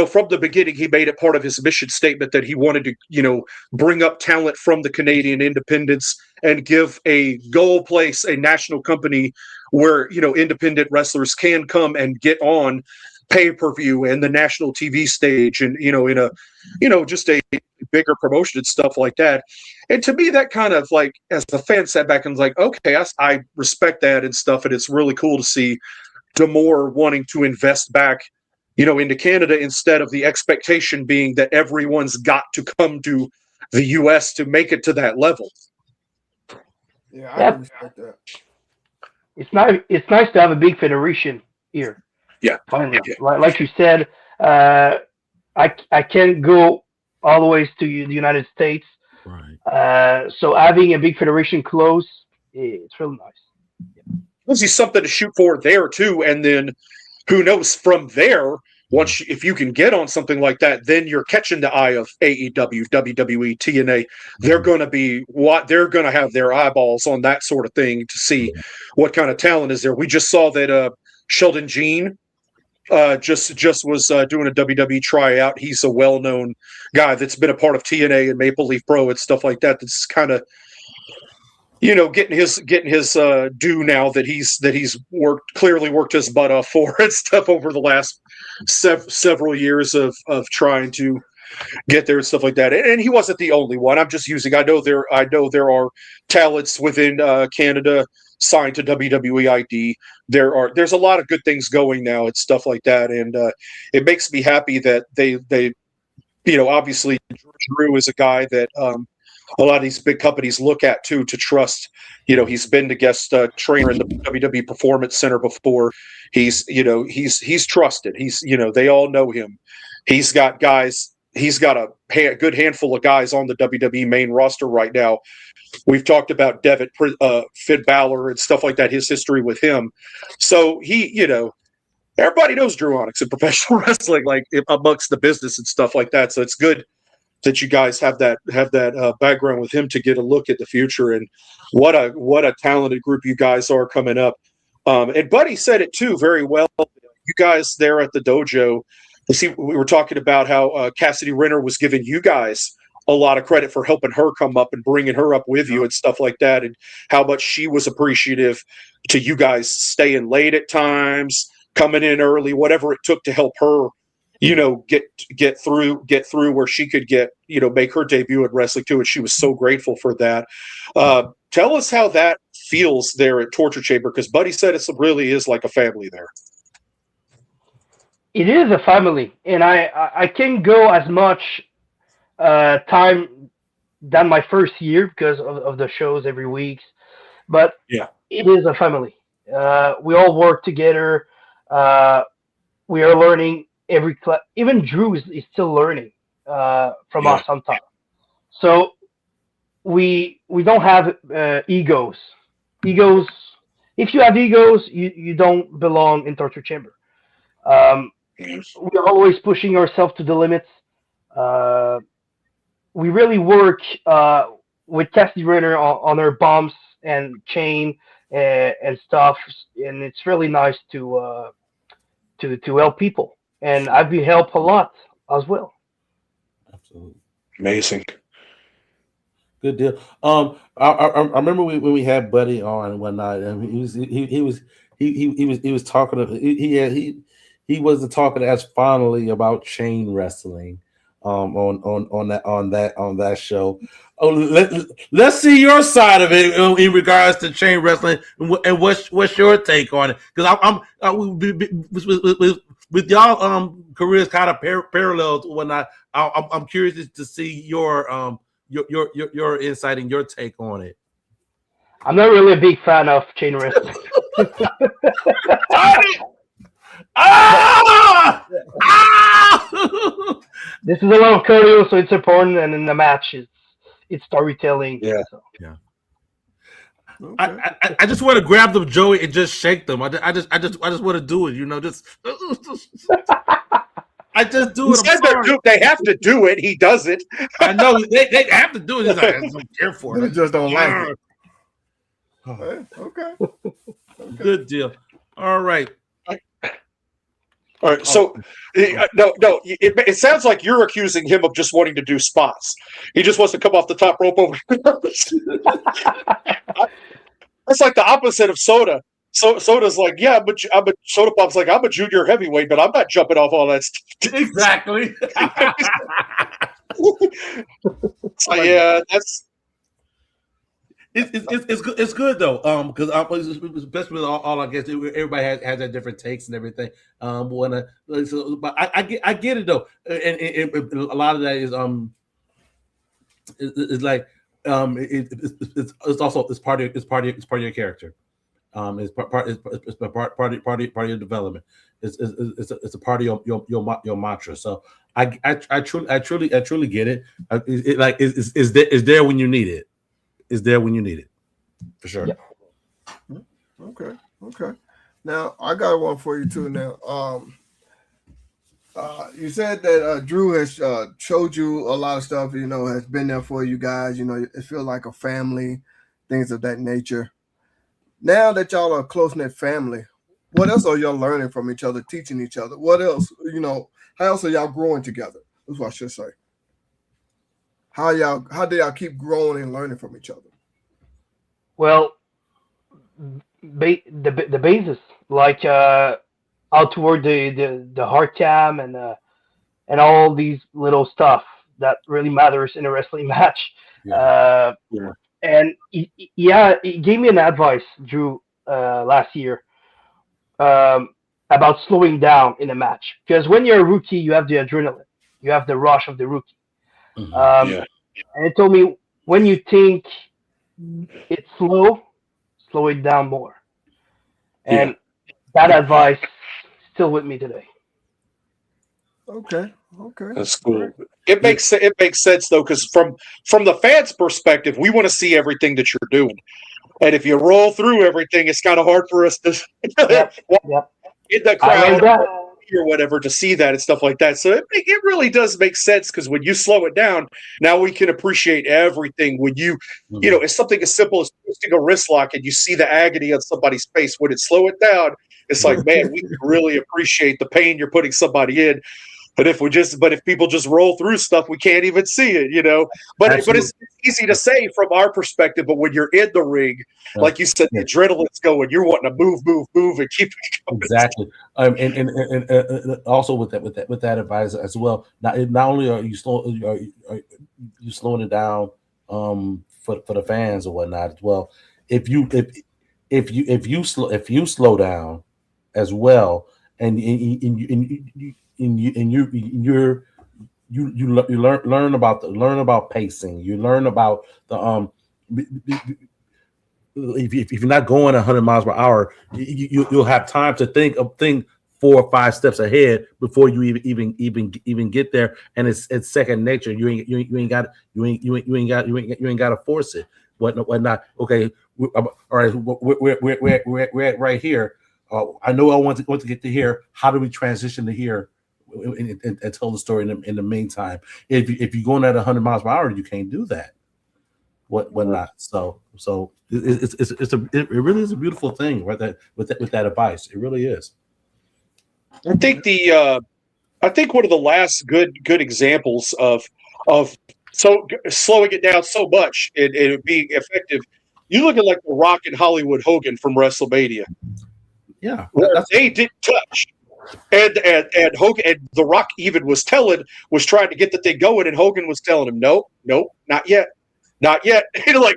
from the beginning, he made it part of his mission statement that he wanted to, bring up talent from the Canadian independents and give a national company where, independent wrestlers can come and get on pay-per-view and the national TV stage and, in a, just a bigger promotion and stuff like that. And to me, that kind of like, as a fan sat back and was like, okay, I respect that and stuff. And it's really cool to see D'Amore wanting to invest back, into Canada instead of the expectation being that everyone's got to come to the U.S. to make it to that level. Yeah, I respect that. It's nice to have a big federation here. Yeah, finally, like you said, I can't go all the way to the United States. Right. So having a big federation close, it's really nice. Gives you something to shoot for there too, and then who knows from there if you can get on something like that, then you're catching the eye of AEW, WWE, TNA. They're going to have their eyeballs on that sort of thing to see what kind of talent is there. We just saw that Sheldon Jean just was doing a WWE tryout. He's a well-known guy that's been a part of TNA and Maple Leaf Pro and stuff like that. That's kind of, getting his due now that he's clearly worked his butt off for and stuff over the last several years of trying to get there and stuff like that. And he wasn't the only one. I'm just using. I know there are talents within Canada signed to WWE ID. There's a lot of good things going now and stuff like that, and it makes me happy that they obviously Drew is a guy that a lot of these big companies look at too to trust. He's been the guest trainer in the WWE Performance Center before. He's trusted. They all know him. He's got guys. He's got a good handful of guys on the WWE main roster right now. We've talked about Devitt, Finn Balor, and stuff like that. His history with him. So everybody knows Drew Onyx in professional wrestling, like amongst the business and stuff like that. So it's good that you guys have that background with him to get a look at the future, and what a talented group you guys are coming up. And Buddy said it too very well. You guys there at the dojo, we were talking about how Cassidy Renner was giving you guys a lot of credit for helping her come up and bringing her up with you and stuff like that, and how much she was appreciative to you guys staying late at times, coming in early, whatever it took to help her get through where she could make her debut at wrestling too. And she was so grateful for that. Tell us how that feels there at Torture Chamber, because Buddy said it really is like a family there. It is a family, and I can't go as much time than my first year because of the shows every week, but it is a family. We all work together. We are learning every class. Even Drew is still learning from us sometimes. So we don't have egos. If you have egos, you don't belong in Torture Chamber. We're always pushing ourselves to the limits. We really work with Cassidy Renner on her bumps and chain and stuff, and it's really nice to help people. And I've been helped a lot as well. Absolutely. Amazing. Good deal. I remember when we had Buddy on and whatnot, and he was talking. He wasn't talking as fondly about chain wrestling on that show. Oh, let's see your side of it in regards to chain wrestling, and what's your take on it? Because with y'all careers kind of parallels and whatnot, I'm curious to see your insight and your take on it. I'm not really a big fan of chain wrestling. This is a lot of cardio, so it's important, and in the match, it's storytelling. Yeah, so. Yeah. Okay. I just want to grab them, Joey, and just shake them. I just want to do it, just. I just do it. They have to do it. He does it. I know they have to do it. He's like, I don't care for it. They just don't like it. Okay. Good deal. All right. All right. So, no. It sounds like you're accusing him of just wanting to do spots. He just wants to come off the top rope over. That's like the opposite of Soda. So Soda's like, yeah, but Soda Pop's like, I'm a junior heavyweight, but I'm not jumping off all that stuff. Exactly. So yeah, that's. It's good though, because especially with all I guess everybody has their different takes and everything. But I get it though, and a lot of that is it's like it's also part of your character. It's part of your development. It's a part of your mantra. So I truly get it. It's there when you need it. Is there when you need it, for sure. Yeah. Okay. Now I got one for you too. Now, You said that Drew has showed you a lot of stuff, has been there for you guys. It feels like a family, things of that nature. Now that y'all are a close-knit family, what else are y'all learning from each other, teaching each other? What else, how else are y'all growing together? That's what I should say. How do y'all keep growing and learning from each other? Well, the basis, like out toward the hard cam and all these little stuff that really matters in a wrestling match. Yeah. And he gave me an advice, Drew, last year, about slowing down in a match. Because when you're a rookie, you have the adrenaline, you have the rush of the rookie. Mm-hmm. And he told me, when you think it's slow it down more. And that advice is still with me today. Okay. That's cool. It makes sense though, because from the fans' perspective, we want to see everything that you're doing, and if you roll through everything, it's kind of hard for us to in the crowd or whatever to see that and stuff like that. So it really does make sense, because when you slow it down, now we can appreciate everything. When it's something as simple as twisting a wrist lock and you see the agony on somebody's face. When it slow it down, it's like, man, we can really appreciate the pain you're putting somebody in. But if people just roll through stuff, we can't even see it, But it's easy to say from our perspective. But when you're in the ring, like you said, the adrenaline's going. You're wanting to move, and keep it going. Exactly. And also with that advice as well. Not only are you slowing it down for the fans or whatnot as well. If you slow down as well, and you learn about pacing. You learn about the if you're not going 100 miles per hour, you'll have time to think 4 or 5 steps ahead before you even get there, and it's second nature. You ain't got to force it. Whatnot. Okay, all right. We're at right here. I know I want to get to here. How do we transition to here and tell the story in the meantime? If you're going at 100 miles per hour, you can't do that. What not? So it really is a beautiful thing, right? With that advice, it really is. I think one of the last good examples of so slowing it down so much and it being effective. You look at like The Rock and Hollywood Hogan from WrestleMania. Yeah, they didn't touch, and Hogan and The Rock even was trying to get the thing going, and Hogan was telling him, nope, not yet, like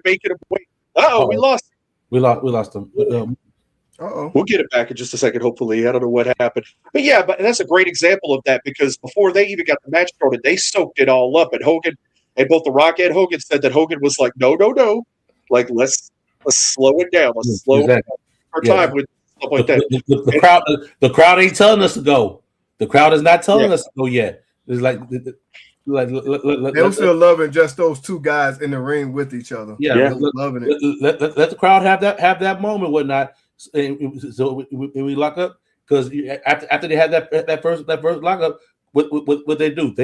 making him wait. We lost. We lost him. We'll get it back in just a second, hopefully. I don't know what happened, but that's a great example of that, because before they even got the match started, they soaked it all up, and Hogan and both The Rock and Hogan said that Hogan was like, no, like let's slow it down, let's slow it down our time with. Like The crowd ain't telling us to go. The crowd is not telling us to go yet. It's like they're still loving just those two guys in the ring with each other. Yeah. Loving it. Let the crowd have that moment, whatnot. So we lock up, because after they had that first lockup, what they do?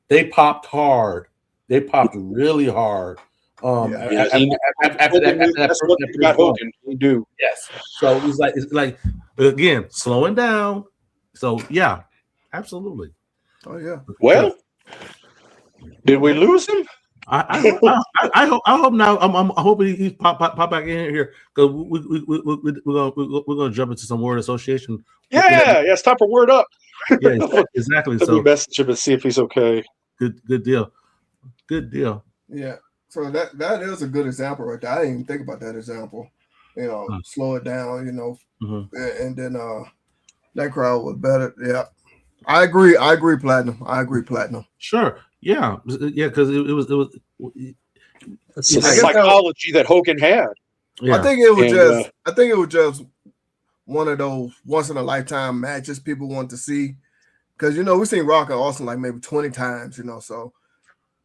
They popped hard. They popped really hard. After that Hogan, we do. Yes. So it's like again, slowing down. So yeah, absolutely. Oh yeah. Well, did we lose him? I hope now. I'm hoping he's pop back in here, because we're gonna jump into some word association. Yeah. It's time for word up. Yeah, exactly. So we message him and see if he's okay. Good deal. Yeah. So that is a good example right there. I didn't even think about that example. Slow it down. And then that crowd was better. Yeah. I agree, Platinum. Sure. Yeah, because it was it's the psychology that Hogan had. Yeah. I think it was just one of those once in a lifetime matches people want to see, because we've seen Rock and Austin like maybe 20 times, so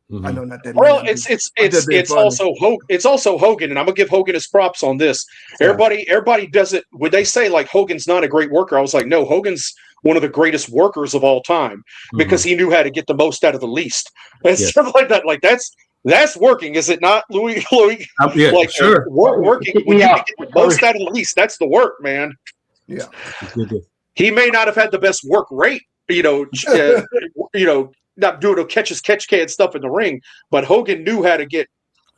I know not that. Well, many. it's also Hogan, and I'm gonna give Hogan his props on this. Yeah. Everybody does it when they say like Hogan's not a great worker. I was like, no, Hogan's one of the greatest workers of all time because he knew how to get the most out of the least and stuff like that. Like that's working, is it not, Louis? Yeah, like sure. Working when you can get the most out of the least. That's the work, man. Yeah. He may not have had the best work rate, not doing a catch can stuff in the ring, but Hogan knew how to get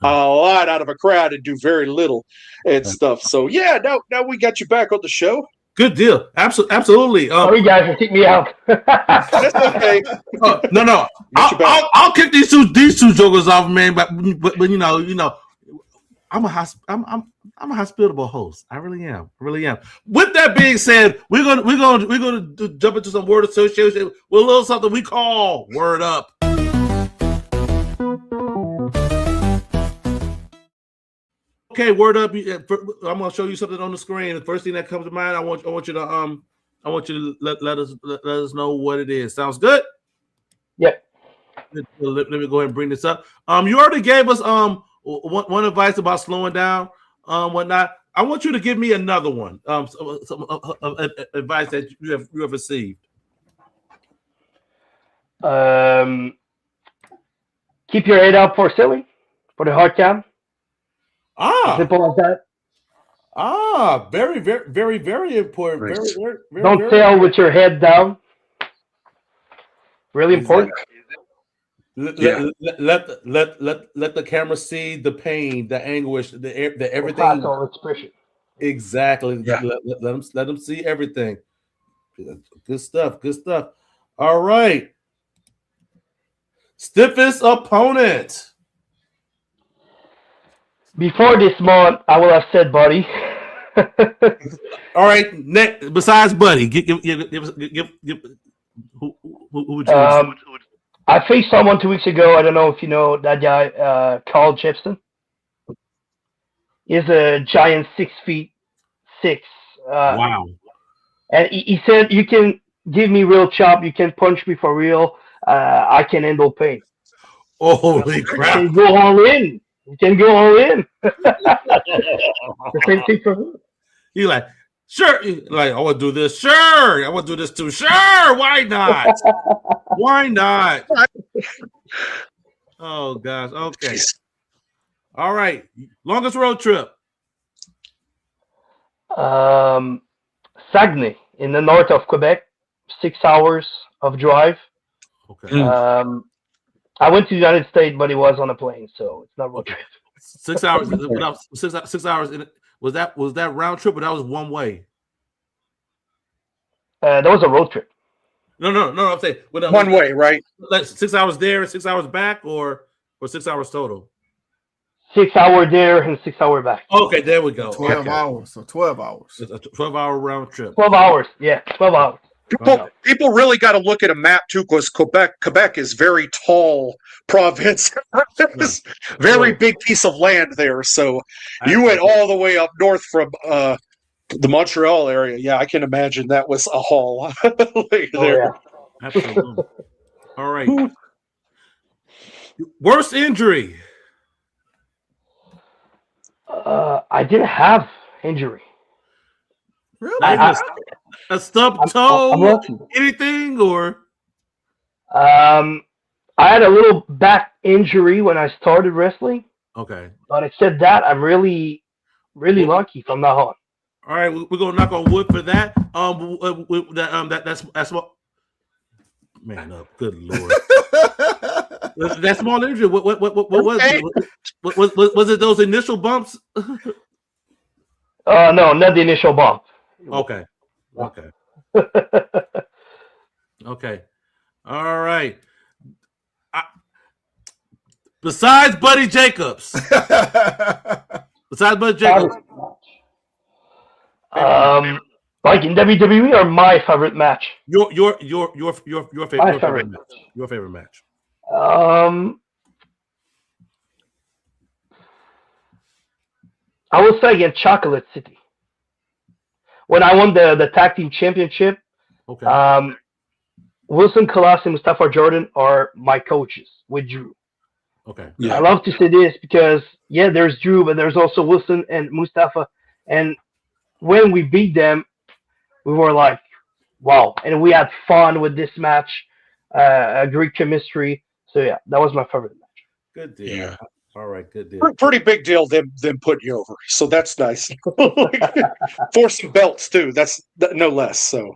a lot out of a crowd and do very little and stuff. So yeah, now we got you back on the show. Good deal. Absolutely. Sorry guys, for kick me out. That's okay. No. I'll kick these two jokers off, man. But you know, I'm a hospitable host. I really am. With that being said, we're gonna jump into some word association with a little something we call Word Up. Okay, Word Up. I'm gonna show you something on the screen. The first thing that comes to mind, I want you to let us know what it is. Sounds good? Yep. Let me go ahead and bring this up. You already gave us one advice about slowing down, whatnot. I want you to give me another one. Some advice that you have received. Keep your head up for silly, for the hard cam. Simple as that. Very, very, very, very important. Right. Very, Don't sail with your head down. Really important. Let the camera see the pain, the anguish, the everything. Facial expression. Exactly. Yeah. Let them see everything. Good stuff. All right. Stiffest opponent. Before this month, I will have said Buddy. All right. Next, besides Buddy, give who would you? I faced someone 2 weeks ago. I don't know if you know that guy, Carl Jepson. He's a giant 6'6". Wow. And he said, "You can give me real chop. You can punch me for real. I can handle pain." Holy crap! You can go all in. The same thing for me. He like, sure. Like, I want to do this. Sure. I want to do this too. Sure. Why not? Why not? Oh gosh. Okay. All right. Longest road trip. Saguenay in the north of Quebec. 6 hours of drive. Okay. I went to the United States, but it was on a plane, so it's not road trip. 6 hours. 6 hours. Was that round trip, or that was one way? That was a road trip. No. I'm saying One way, right? Like 6 hours there and 6 hours back, or 6 hours total. 6 hour there and 6 hour back. Okay, there we go. 12 hours. So 12 hours. It's a 12-hour round trip. 12 hours. Yeah, 12 hours. People really got to look at a map too, because Quebec is very tall province. It's very big piece of land there. So you went all the way up north from the Montreal area. Yeah, I can imagine that was a haul. Yeah. Absolutely. All right. Worst injury. I didn't have injury. Really? A stub toe? I'm lucky. Anything or? I had a little back injury when I started wrestling. Okay. But except that, I'm really, really lucky from now on. All right, we're gonna knock on wood for that. That's what. Man up, good lord. That small injury. What was it? Was it those initial bumps? No, not the initial bump. Okay. Okay. All right. Besides Buddy Jacobs. Like in WWE or my favorite match? Your favorite match. Your favorite match. I will say against Chocolate City. When I won the tag team championship, Okay. Wilson Colossi and Mustafa Jordan are my coaches with Drew. Okay. Yeah. I love to say this because there's Drew, but there's also Wilson and Mustafa. And when we beat them, we were like, wow, and we had fun with this match, a great chemistry. So yeah, that was my favorite match. Good deal. Yeah. All right, good deal. Pretty big deal them putting you over. So that's nice. For some belts too. That's no less. So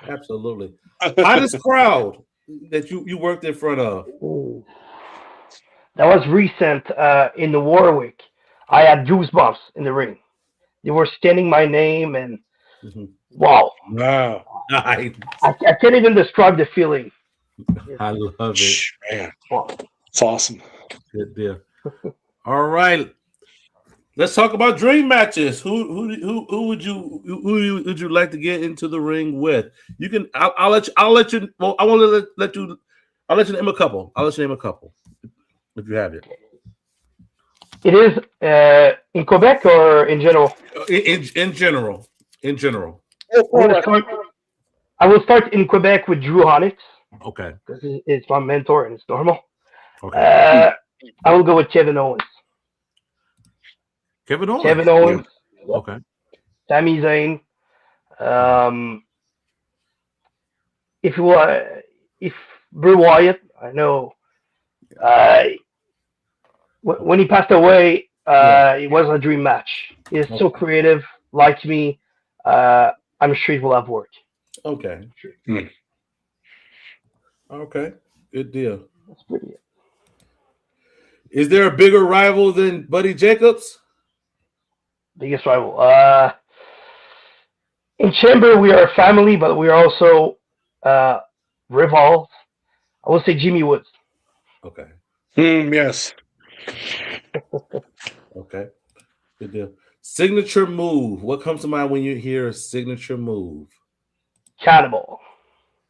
Absolutely. Hottest crowd that you worked in front of. Ooh. That was recent in the Warwick. I had goosebumps in the ring. They were standing my name, and wow. Nice. I can't even describe the feeling. I love it. Man, Wow. it's awesome. Good deal. All right. Let's talk about dream matches. Who would you like to get into the ring with? You can. I'll let you. Well, I want to let you. I'll let you name a couple. If you have it. It is in Quebec or in general? In general. I will start in Quebec with Drew Honix. Okay. Because it's my mentor and it's normal. Okay. I will go with Kevin Owens. Kevin Owens. Yeah. Okay. Sami Zayn. If Bray Wyatt, I know. When he passed away, it was a dream match. He's so creative, likes me. I'm sure it will have worked. Okay. Okay. Good deal. That's pretty good. Is there a bigger rival than Buddy Jacobs? Biggest rival. In Chamber, we are a family, but we are also rivals. I will say Jimmy Woods. Okay. Yes. Okay. Good deal. Signature move. What comes to mind when you hear a signature move? Cannonball.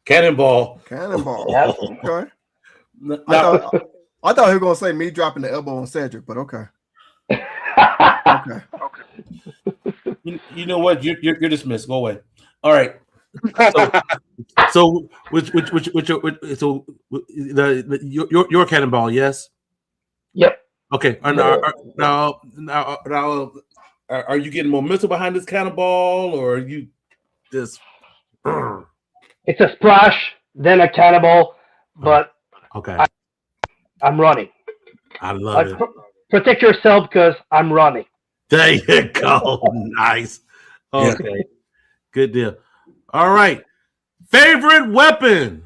Cannonball. Yep. Okay. Now, I thought he was gonna say me dropping the elbow on Cedric, but okay. Okay. you know what? You're dismissed. Go away. All right. So your cannonball, yes. Yep. Okay. Now, are you getting momentum behind this cannonball, or are you just? It's a splash, then a cannonball, but okay. I'm running. I love it. Protect yourself because I'm running. There you go. Nice. Okay. Yeah. Good deal. All right. Favorite weapon?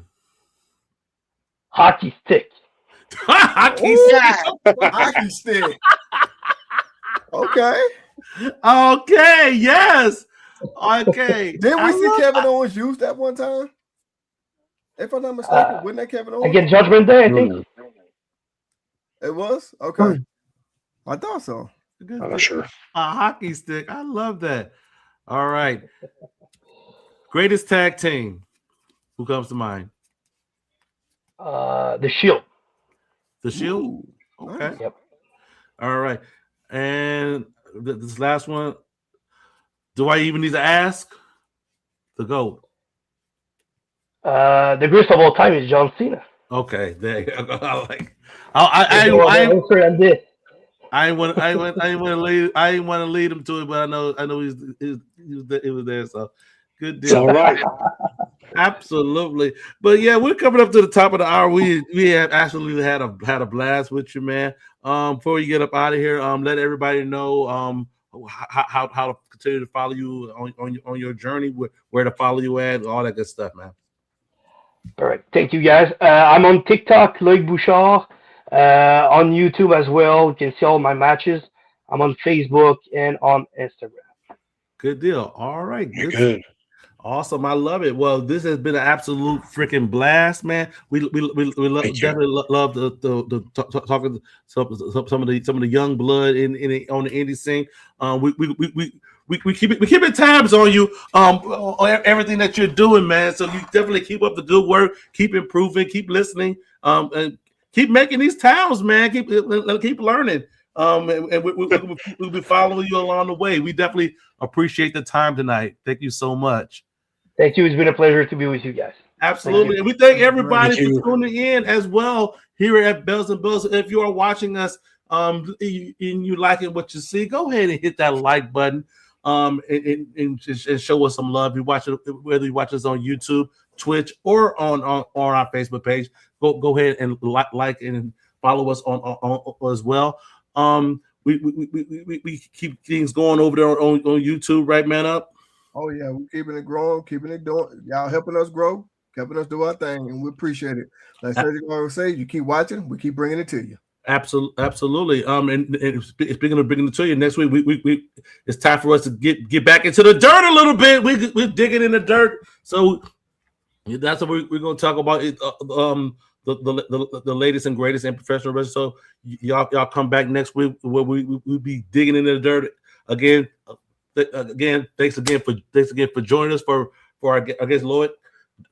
Hockey stick. Hockey stick. Okay. Okay. Yes. Okay. Didn't we see Kevin Owens use that one time? If I'm not mistaken, wasn't that Kevin Owens? Against Judgment Day, I think. It was? Okay. I thought so. I'm not sure. A hockey stick. I love that. All right. Greatest tag team. Who comes to mind? The Shield. The Shield? Okay. Yep. All right. And this last one. Do I even need to ask? The GOAT. The greatest of all time is John Cena. Okay. There you go. I want to lead him to it, but I know it was there. So good deal. It's all right. Absolutely. But yeah, we're coming up to the top of the hour. We have absolutely had a blast with you, man. Before you get up out of here, let everybody know how to continue to follow you on your journey, where to follow you at, all that good stuff, man. All right. Thank you, guys. I'm on TikTok, Loic Bouchard. On YouTube as well. You can see all my matches. I'm on Facebook and on Instagram. Good deal. All right. Good. Awesome. I love it. Well, this has been an absolute freaking blast, man. We definitely love the talking to some of the young blood on the indie scene. We keep tabs on you on everything that you're doing, man. So you definitely keep up the good work, keep improving, keep listening, and keep making these towns, man. Keep learning. And we'll be following you along the way. We definitely appreciate the time tonight. Thank you so much. Thank you. It's been a pleasure to be with you guys. Absolutely. And we thank everybody for tuning in as well here at Bells and Bills. If you are watching us and you liking what you see, go ahead and hit that like button and show us some love. You watch it, whether you watch us on YouTube, Twitch, or on our Facebook page. Go ahead and like and follow us on as well. We keep things going over there on YouTube, right, man up? Oh yeah, we're keeping it growing, keeping it doing. Y'all helping us grow, helping us do our thing, and we appreciate it. Like Sergio always say, you keep watching, we keep bringing it to you. Absolutely. And speaking of bringing it to you, next week we it's time for us to get back into the dirt a little bit. We're digging in the dirt, so that's what we're going to talk about. The latest and greatest in professional wrestling. So y'all come back next week where we'll be digging into the dirt again. Thanks again for joining us for our guest Loic,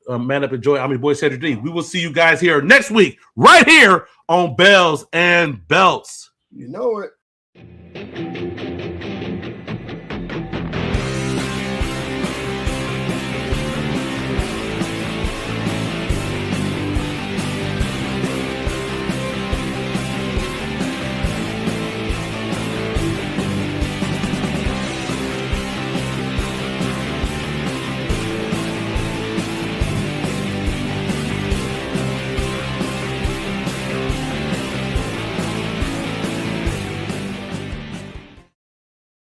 Man Up and Joy. I'm your boy Cedric D. We will see you guys here next week, right here on Bells and Belts. You know it.